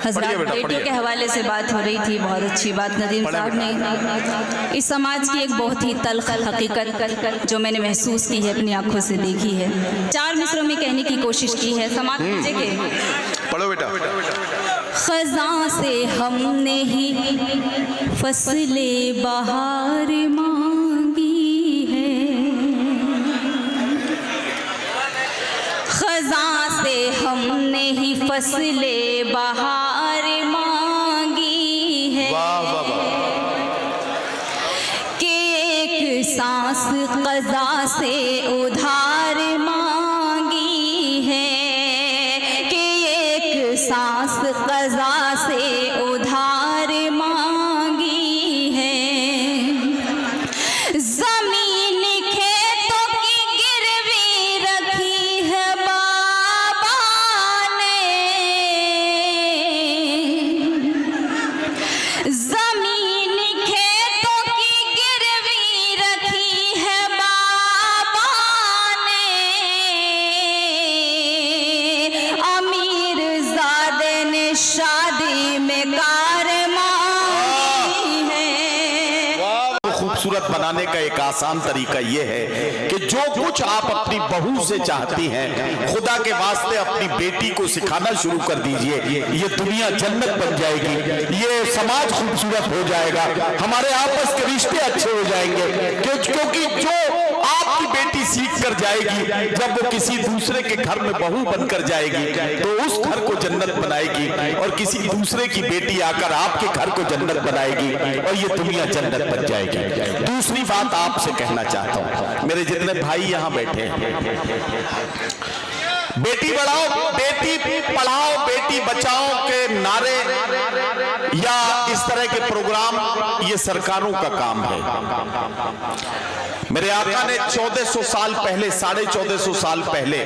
हज़रात, बेटियों के हवाले से बात हो रही थी, बहुत अच्छी बात नदीम साहब ने इस समाज की एक बहुत ही तल्ख हकीकत जो मैंने महसूस की है, अपनी आंखों से देखी है, 4 मिसरों में कहने की कोशिश की है। समाज के पढ़ो बेटा। खज़ां से हमने ही फसले बहार मांगी है, खज़ां से हमने ही फसले बहार मांगी है। वाह वाह वाह। कि एक सांस क़ज़ा से उधार मांगी है, कि एक सांस क़ज़ा से उधार मांगी है। ज़मीन खेतों की गिरवी रखी है बाबा ने, ज़मीन खेतों की गिरवी रखी है बाबा ने। अमीर ज़ादे ने शादी में कार मांगी है। खूबसूरत बनाने का एक आसान तरीका यह है कि जो कुछ आप अपनी बहू से चाहती हैं, खुदा के वास्ते अपनी बेटी को सिखाना शुरू कर दीजिए। ये दुनिया जन्नत बन जाएगी, ये समाज खूबसूरत हो जाएगा, हमारे आपस के रिश्ते अच्छे हो जाएंगे। क्योंकि जो आपकी बेटी सीख कर जाएगी, जब वो किसी दूसरे के घर में बहू बनकर जाएगी तो उस घर को जन्नत बनाएगी, और किसी दूसरे की बेटी आकर आपके घर को जन्नत बनाएगी, और ये दुनिया जन्नत बन जाएगी। दूसरी बात आपसे कहना चाहता हूं, मेरे जितने भाई यहां बैठे हैं, बेटी बढ़ाओ, बेटी पढ़ाओ, बेटी बचाओ के नारे या इस तरह के प्रोग्राम ये सरकारों का काम है। मेरे आका ने 1400 साल पहले, 1450 साल पहले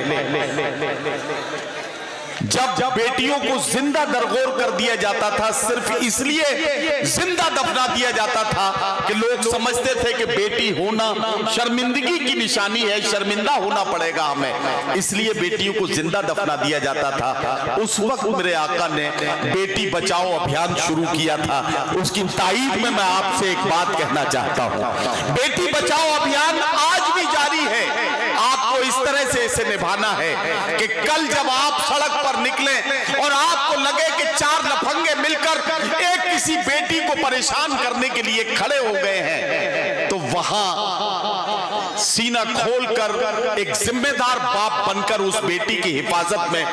जब बेटियों को जिंदा दरगोर कर दिया जाता था, सिर्फ इसलिए जिंदा दफना दिया जाता था कि लोग समझते थे कि बेटी होना शर्मिंदगी की निशानी है, शर्मिंदा होना पड़ेगा हमें, इसलिए बेटियों को जिंदा दफना दिया जाता था। उस वक्त मेरे आका ने बेटी बचाओ अभियान शुरू किया था। उसकी ताईद में मैं आपसे एक बात कहना चाहता हूं, बेटी बचाओ अभियान आज भी जारी है। आपको इस तरह से इसे निभाना है कि कल जब आप सड़क पर निकले और आपको लगे कि 4 लफंगे मिलकर एक किसी बेटी को परेशान करने के लिए खड़े हो गए हैं, तो वहां सीना खोलकर एक जिम्मेदार बाप बनकर उस बेटी की हिफाजत में,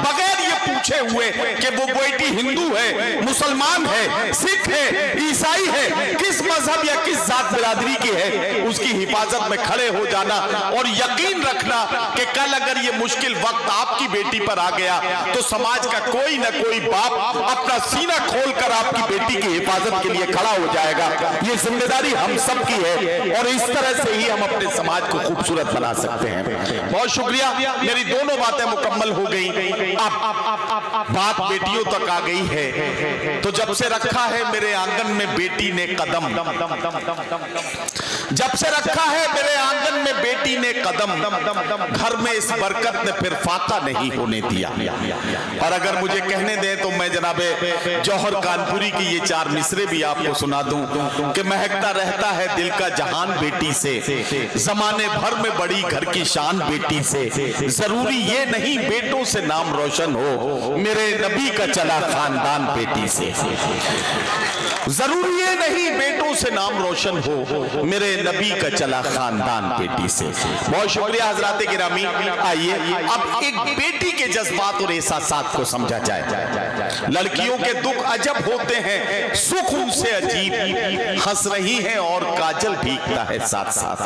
बगैर ये पूछे हुए कि वो बेटी हिंदू है, मुसलमान है, सिख है, ईसाई है, किस मजहब या किस जात बिरादरी की है, उसकी हिफाजत में खड़े हो जाना और यकीन रखना कि कल अगर ये मुश्किल वक्त आपकी बेटी पर आ गया तो समाज का कोई ना कोई बाप अपना सीना खोलकर आपकी बेटी की हिफाजत के लिए खड़ा हो जाएगा। ये जिम्मेदारी हम सब की है, और इस तरह से ही हम अपने समाज को खूबसूरत बना सकते हैं। बहुत शुक्रिया, मेरी दोनों बातें मुकम्मल हो गई। अब बात बेटियों तक आ गई है, तो जब से रखा है मेरे आंगन में बेटी ने कदम, जब से रखा है मेरे आंगन में बेटी ने कदम, घर में इस बरकत ने फिर फाका नहीं होने दिया। और अगर मुझे कहने दें तो मैं जनाबे जौहर कानपुरी की ये 4 मिसरे भी आपको सुना दूं कि महकता रहता है दिल का जहान बेटी से, जमाने भर में बड़ी घर की शान बेटी से, जरूरी ये नहीं बेटों से नाम रोशन हो, मेरे नबी का चला खानदान बेटी से, जरूरी ये नहीं बेटों से नाम रोशन हो, मेरे नबी का चला खानदान बेटी से। बहुत शुक्रिया हजरात गिरामी। आइए अब एक बेटी के जज्बात और एहसासात को समझा जाए। लड़कियों के दुख अजब होते हैं, सुख उनसे अजीब, हंस रही हैं और काजल भीगता है साथ साथ।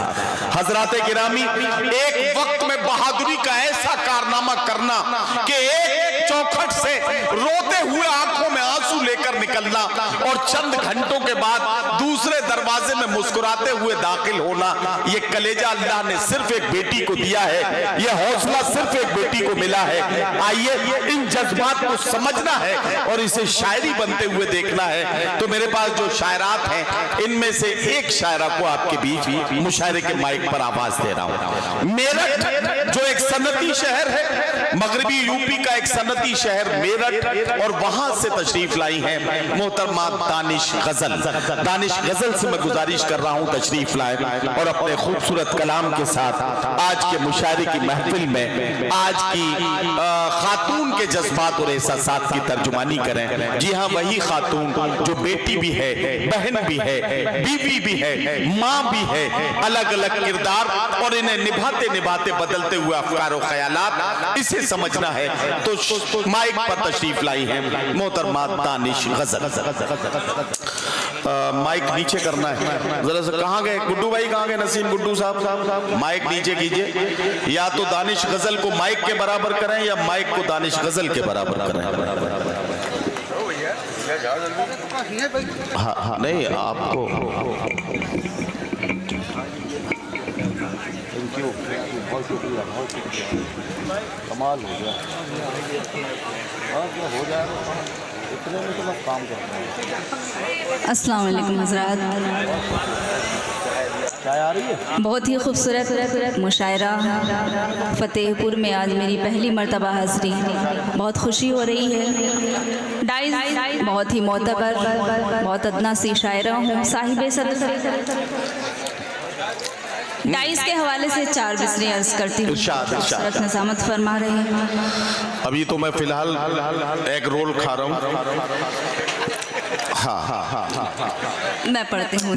हजरात गिरामी, एक वक्त में बहादुरी का ऐसा कारनामा करना कि एक चौखट से रोते हुए आंखों में आंसू लेकर निकलना और चंद घंटों के बाद दूसरे दरवाजे में मुस्कुराते हुए दाखिल होना, ये कलेजा अल्लाह ने सिर्फ एक बेटी को दिया है, ये हौसला सिर्फ एक बेटी को मिला है। आइए इन जज्बात को समझना है और इसे शायरी बनते हुए देखना है। तो मेरे पास जो शायरात हैं, इनमें से एक शायरा को आपके बीच मुशायरे के माइक पर आवाज दे रहा हूं। मेरठ जो एक सनती शहर है, मगरबी यूपी का एक सनती शहर मेरठ, और वहां से तशरीफ लाई हैं मोहतरमा दानिश गजल। दानिश गजल से मैं गुजारिश कर रहा हूं तशरीफ लाए और अपने खूबसूरत कलाम के साथ आज के मुशायरे की महफिल में आज की खातून के जज्बात और एहसासात की तर्जुमानी करें। जी हाँ, वही खातून जो बेटी भी है, बहन भी है, बीवी भी है, माँ भी है, अलग अलग किरदार और इन्हें निभाते निभाते बदलते हुए अफकार और ख्यालात, इसे समझना है तो माइक पर तशरीफ लाई है मोहतरमा दानिश गजल। माइक नीचे करना है जरा सा। कहाँ गए गुड्डू भाई, कहाँ गए नसीम गुड्डू साहब? माइक नीचे कीजिए। या तो दानिश गजल को माइक के बराबर करें या माइक को दानिश गजल के बराबर करें। हाँ हाँ, नहीं आपको बहुत शुक्रिया, बहुत शुक्रिया, कमाल हो गया। हाँ क्या हो जाएगा, इतने में तो बस काम करते हैं। अस्सलाम वालेकुम हज़रात। चाय आ रही है? बहुत ही खूबसूरत मुशायरा फतेहपुर में आज मेरी पहली मर्तबा हाज़री, बहुत खुशी हो रही है। डाइस बहुत ही मोतबर, बहुत अदना सी शायरा हूँ, साहिब सदर। डाइस के हवाले से 4 मिसरे अर्ज करती हूँ, नज़ामत फरमा रहे हैं। अभी तो मैं फिलहाल एग रोल खा रहा हूँ। हाँ हाँ हाँ हाँ, मैं पढ़ती हूँ।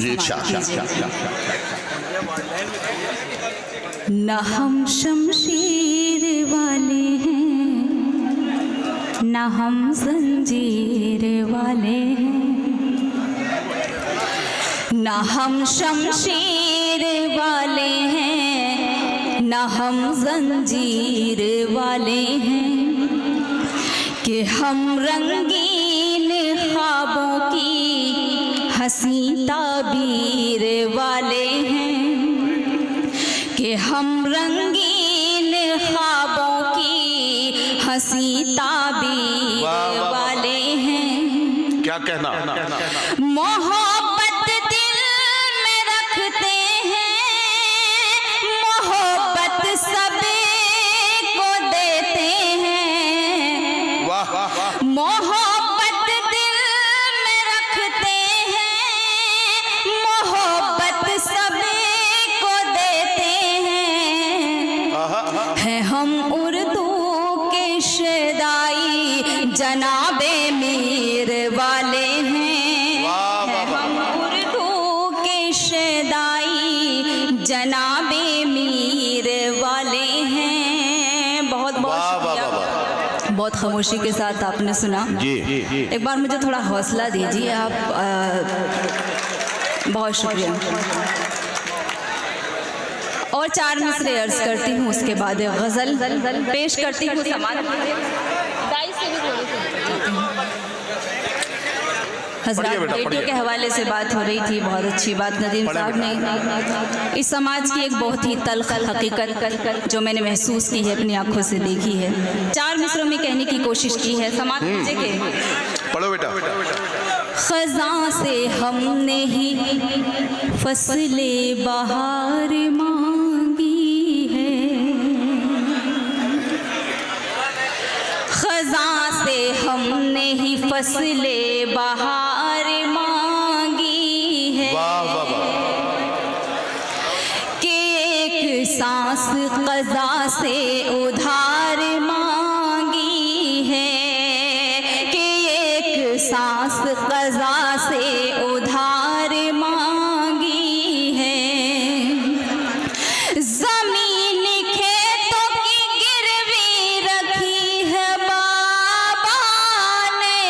न हम शमशीर वाले हैं, न हम जंजीर वाले हैं, न हम शमशीर वाले हैं, न हम जंजीर वाले हैं, कि हम रंगीन ख्वाबों की हंसी ताबीर वाले हैं, कि हम रंगीन ख्वाबों की हंसी ताबीर वाले हैं। क्या कहना? मोहब्बत दिल में रखते हैं, मोहब्बत सबको देते हैं। वाह वाह वाह, मोहब्बत दिल में रखते हैं, मोहब्बत सबको देते हैं हम उर्दू के शदाई जनाबे मीर वाले हैं। हम उर्दू के शदाई जनाबे मीर वाले हैं। बहुत बहुत शुक्रिया, बहुत खामोशी के साथ आपने सुना। एक बार मुझे थोड़ा हौसला दीजिए आप। बहुत शुक्रिया। और 4 मिसरे अर्ज करती हूँ, उसके बाद गज़ल पेश करती हूँ। हज़रात, बेटियों के हवाले से बात हो रही थी, बहुत अच्छी बात नदीम साहब ने इस समाज की एक बहुत ही तल्ख़ हकीकत जो मैंने महसूस की है, अपनी आंखों से देखी है, 4 मिसरों में कहने की कोशिश की है। समाज के पढ़ो बेटा। ख़ज़ां से हमने ही फसले बहार मांगी है, ख़ज़ां से हमने ही फसले बहार मांगी है, कि एक सांस क़ज़ा से उधार मांगी है, कि एक सांस क़ज़ा से उधार मांगी है। ज़मीन खेतों की गिरवी रखी है बाबा ने,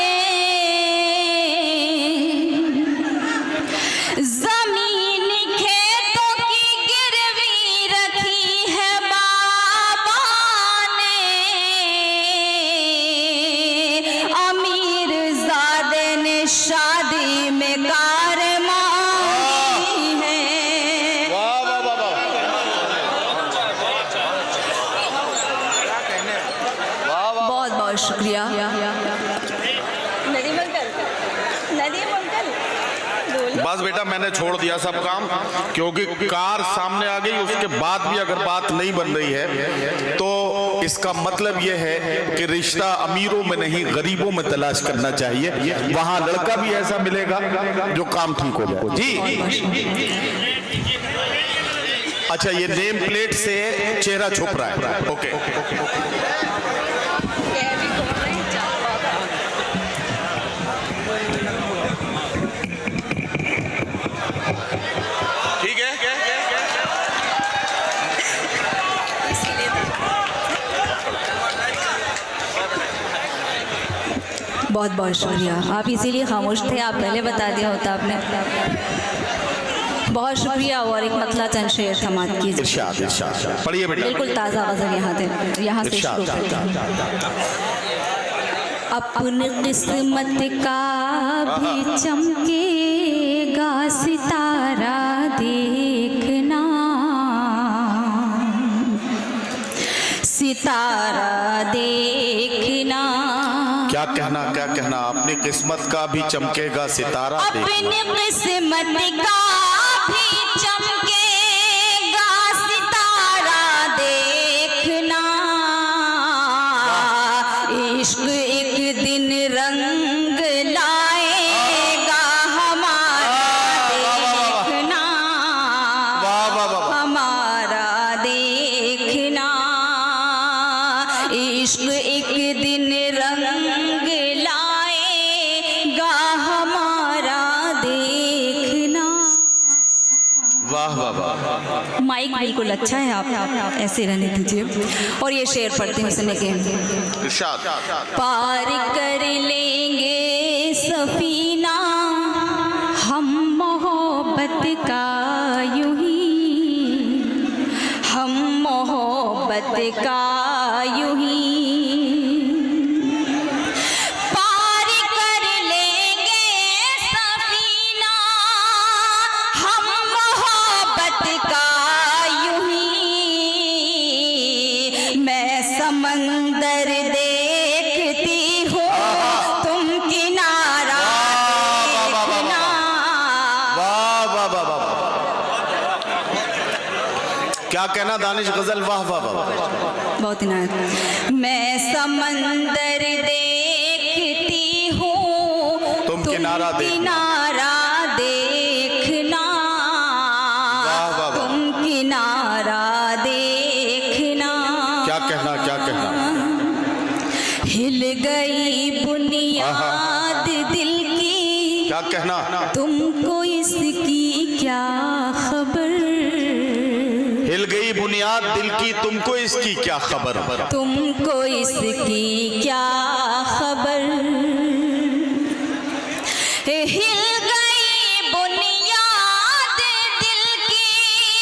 ज़मीन खेतों की गिरवी रखी है बाबा ने, अमीर ज़ादे ने शादी में कार मांगी है। बहुत बहुत शुक्रिया। बस बेटा, मैंने छोड़ दिया सब काम, क्योंकि कार सामने आ गई, उसके बाद भी अगर बात नहीं बन रही है तो इसका मतलब यह है कि रिश्ता अमीरों में नहीं गरीबों में तलाश करना चाहिए, वहां लड़का भी ऐसा मिलेगा जो काम ठीक हो जाए। जी अच्छा, ये नेम प्लेट से चेहरा छुप रहा है। ओके ठीक है। बहुत बहुत शुक्रिया, आप इसीलिए खामोश थे, आप पहले बता दिया होता आपने। बहुत शुक्रिया। और एक मतला चंद शेर समात कीजिए। इरशाद इरशाद पढ़िए बेटा। बिल्कुल ताज़ा गज़ल यहाँ से शुरू करते हैं। अपनी किस्मत का भी चमकेगा सितारा देखना, सितारा देखना। क्या कहना अपनी किस्मत का भी चमकेगा सितारा देखना। अपनी किस्मत का भी चमकेगा सितारा देखना, इश्क एक दिन रंग लाएगा हमारा देखना, हमारा देखना। इश्क एक दिन रंग लाएगा हमारा देखना। वाह वाह वाह। माइक बिल्कुल अच्छा है, आप ऐसे रहने दीजिए। और ये शेर पढ़ते हैं सुनने के। इरशाद। पार कर लेंगे सफीना हम मोहब्बत का यूं ही, हम मोहब्बत का यूं ही। पार कर लेंगे सफीना हम मोहब्बत का यूं ही। मैं समंदर देखती हूँ तुम किनारा देखना। वाह वाह वाह वाह। क्या कहना दानिश गजल। वाह वाह वाह। बहुत इनायत। मैं समंदर देखती हूँ तुम किनारा देखना। किनारा देखना। वाह वाह वाह। तुम किनारा देखना। क्या कहना हिल गई बुनियाद दिल की, क्या कहना। तुमको इसकी क्या खबर। हिल गई बुनियाद दिल की, तुमको इसकी क्या खबर। तुमको इसकी क्या खबर। हिल गई बुनियाद दिल की,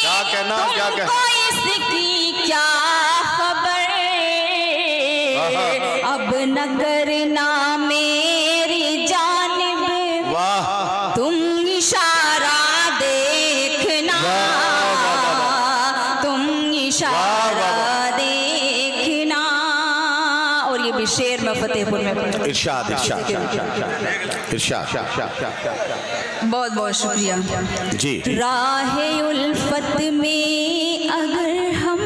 क्या कहना तुमको इसकी क्या खबर। अब न करना मेरी जानिब वाह। तुम इशारा देखना, तुम इशारा देखना। और ये भी शेर में फतेहपुर में पढ़ा। इरशाद इरशाद इरशाद। बहुत बहुत शुक्रिया जी। राहे उल्फत में अगर हम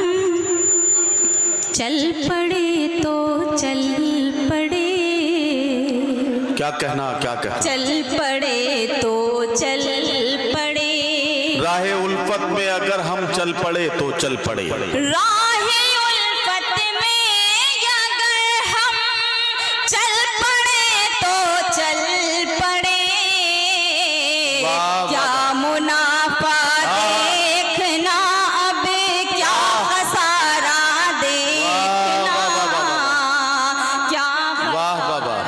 चल पड़े तो चल पड़े। क्या कहना चल पड़े तो चल पड़े। राहे उल्फत में अगर हम चल पड़े तो चल पड़े। राहे उल्फत में अगर हम चल पड़े तो चल पड़े। वाह, क्या मुनाफा देखना अब क्या खसारा देखना। क्या वाह वाह वाह।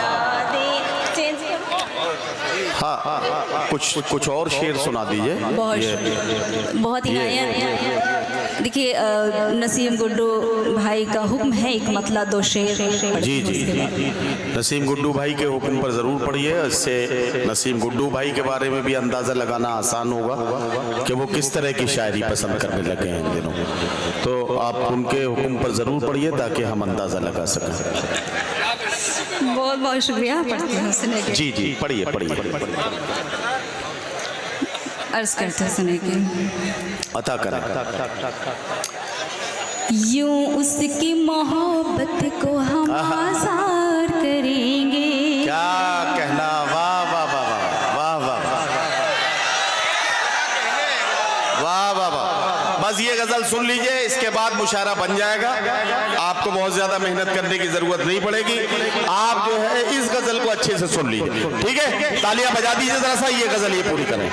हाँ कुछ और शेर सुना दीजिए। बहुत इनायत। देखिए नसीम गुड्डू भाई का हुक्म है एक मतला दो शेर। जी नसीम गुड्डू भाई के हुक्म पर ज़रूर पढ़िए। इससे नसीम गुड्डू भाई के बारे में भी अंदाज़ा लगाना आसान होगा कि वो किस तरह की शायरी पसंद करने लगे हैं इन दिनों। तो आप उनके हुक्म पर ज़रूर पढ़िए ताकि हम अंदाज़ा लगा सकें। बहुत बहुत शुक्रिया। पढ़ते हैं सुने के। जी पढ़िए अर्ज करते हैं सुने के। अता करें। यूं उसकी मोहब्बत को हम आज़ार करेंगे। क्या कहना, वाह वाह वाह वाह वाह वाह वाह वाह। बस ये गजल सुन लीजिए, इसके बाद मुशायरा बन जाएगा। आपको बहुत ज्यादा मेहनत करने की जरूरत नहीं पड़ेगी। आप जो है इस गजल को अच्छे से सुन लीजिए, ठीक है? तालियां बजा दीजिए जरा सा, ये गजल ये पूरी करें।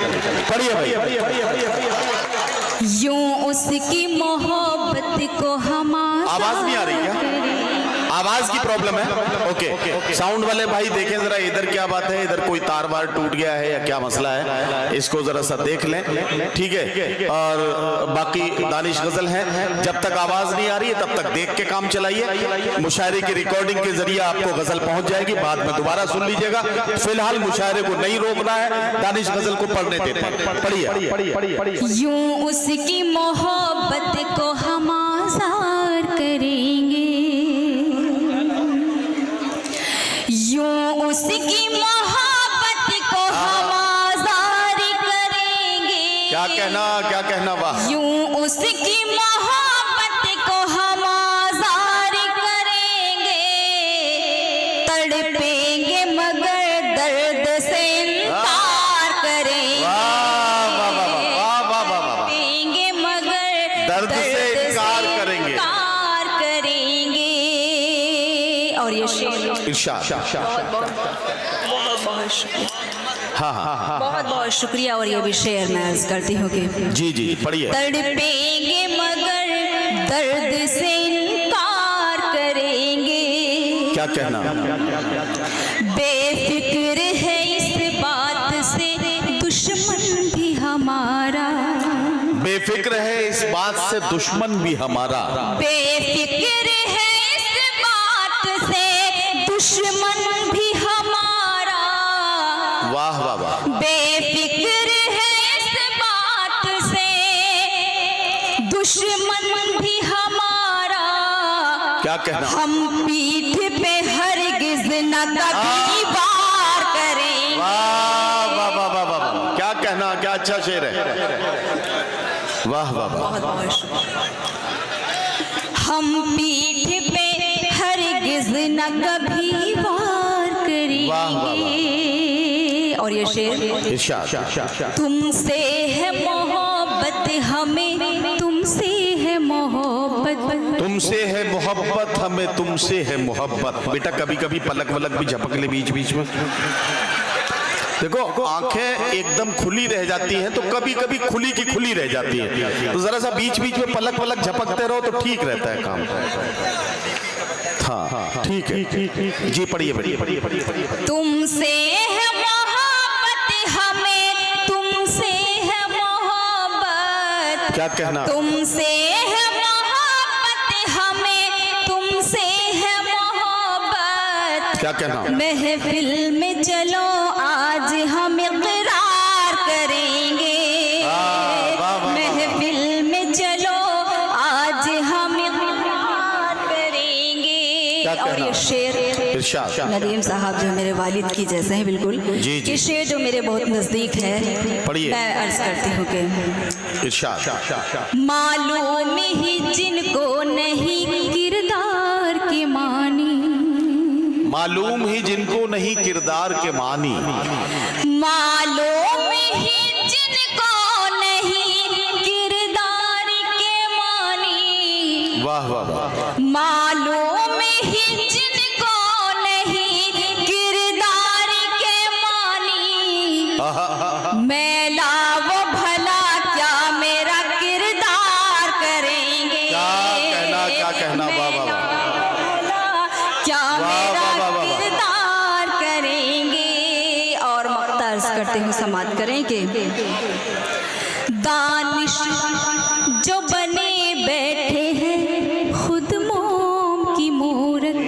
पढ़िए भाई। यूं उसकी मोहब्बत को हम आवाज नहीं आ रही क्या? आवाज की प्रॉब्लम है? ओके, साउंड वाले भाई देखें जरा इधर क्या बात है, इधर कोई तार वार टूट गया है या क्या मसला है, इसको जरा सा देख लें, ठीक है? और बाकी दानिश गजल है, जब तक आवाज नहीं आ रही है तब तक देख के काम चलाइए। मुशायरे की रिकॉर्डिंग के जरिए आपको गजल पहुंच जाएगी, बाद में दोबारा सुन लीजिएगा। फिलहाल मुशायरे को नहीं रोकना है, दानिश गजल को पढ़ने देते हैं। पढ़िए। यूं उसकी मोहब्बत को हम आज़ार करेंगे, यूं उसकी मोहब्बत को हम आज़ार करेंगे। क्या कहना, वाह। यूं उसकी मोहब्बत को हम आज़ार करेंगे, तड़पेंगे मगर दर्द से इनकार करेंगे। तड़पेंगे मगर दर्द से इनकार करेंगे। और ये शेर इरशाद। बहुत शुक्रिया। हाँ, बहुत शुक्रिया। और ये भी शेर मैं अर्ज करती हूँ कि जी पढ़िए। तड़पेंगे मगर दर्द से इनकार करेंगे। क्या कहना? बेफिक्र है इस बात से दुश्मन भी हमारा, बेफिक्र है इस बात से दुश्मन भी हमारा। बेफिक्र है इस बात से दुश्मन भी हमारा। वाह वाह वाह। बेफिक्र है इस बात से दुश्मन भी हमारा। क्या कहना? हम पीठ पे हरगिज़ न कभी वार करेंगे। वाह वाह वाह वाह वाह। क्या कहना, क्या अच्छा शेर है। वाह वाह वाह। बहुत शुक्रिया। हम पीठ पे हरगिज़ न कभी वार करेंगे। और ये शेर इरशाद। तुमसे है मोहब्बत हमें, तुमसे है मोहब्बत, तुमसे है मोहब्बत हमें, तुमसे है मोहब्बत। बेटा कभी कभी पलक वलक भी झपक ले बीच बीच में। देखो आंखें एकदम खुली रह जाती हैं तो कभी कभी खुली की खुली रह जाती है, तो जरा सा बीच बीच में पलक वलक झपकते रहो तो ठीक रहता है काम। हाँ ठीक है जी, पढ़िए। तुमसे है मोहब्बत हमें, तुमसे है मोहब्बत। क्या कहना? तुमसे है मोहब्बत हमें, तुमसे है मोहब्बत। क्या कहना? महफिल में चलो आज हम इकरार करेंगे। महफिल में चलो आज हम इकरार करेंगे। और ये शेर नदीम साहब जो मेरे वालिद की जैसे हैं बिल्कुल, ये शेर जो मेरे बहुत नजदीक है, मैं अर्ज करती हूँ कि मालूम ही जिनको नहीं किरदार के मानी, मालूम ही जिनको नहीं किरदार के मानी, मालूम ही जिनको नहीं किरदार के मानी। वाह वाह वाह। मालूम ही जिनको नहीं किरदार के मानी, मैला वो भला क्या मेरा किरदार करेंगे। क्या कहना वाह वाह वाह। क्या मेरा किरदार करेंगे। और मख्तार्स करते हुए समाप्त करें कि दानिश जो बने बैठे हैं खुद मोम की मूरत,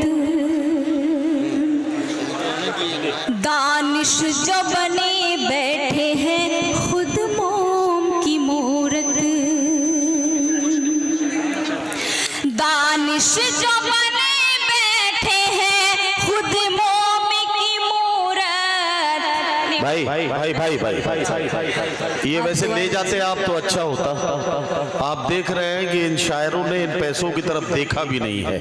दानिश जो बने बैठे हैं खुद मोम की मूरत, दानिश जो बने बैठे हैं खुद मोम की मूरत। ने भाई भाई भाई भाई भाई भाई ये वैसे ले जाते आप तो अच्छा होता। आप देख रहे हैं कि इन शायरों ने इन पैसों की तरफ देखा भी नहीं है,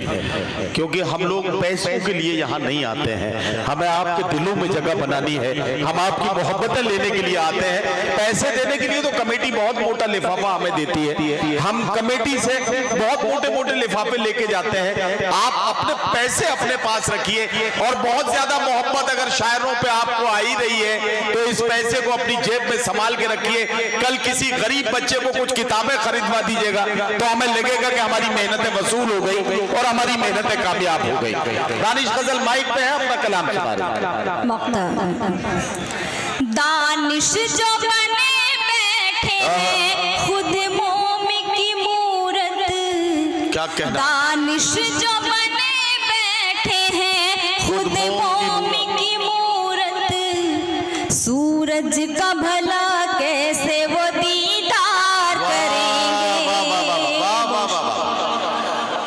क्योंकि हम लोग पैसों के लिए यहाँ नहीं आते हैं। हमें आपके दिलों में जगह बनानी है, हम आपकी मोहब्बतें लेने के लिए आते हैं। पैसे देने के लिए तो कमेटी बहुत मोटा लिफाफा हमें देती है, हम कमेटी से बहुत मोटे मोटे लिफाफे लेके जाते हैं। आप अपने पैसे अपने पास रखिए, और बहुत ज्यादा मोहब्बत अगर शायरों पे आपको आ ही रही है तो इस पैसे को अपनी जेब में संभाल के रखिए। कल किसी गरीब बच्चे को कुछ किताबें खरीदवा दीजिएगा तो हमें लगेगा कि हमारी मेहनतें वसूल हो गई और हमारी मेहनतें कामयाब हो गई। दानिश गजल माइक पे है, अपना कलाम सुना। दानिश जो बने बैठे खुद मोम की मूरत, क्या कहना? दानिश जो बने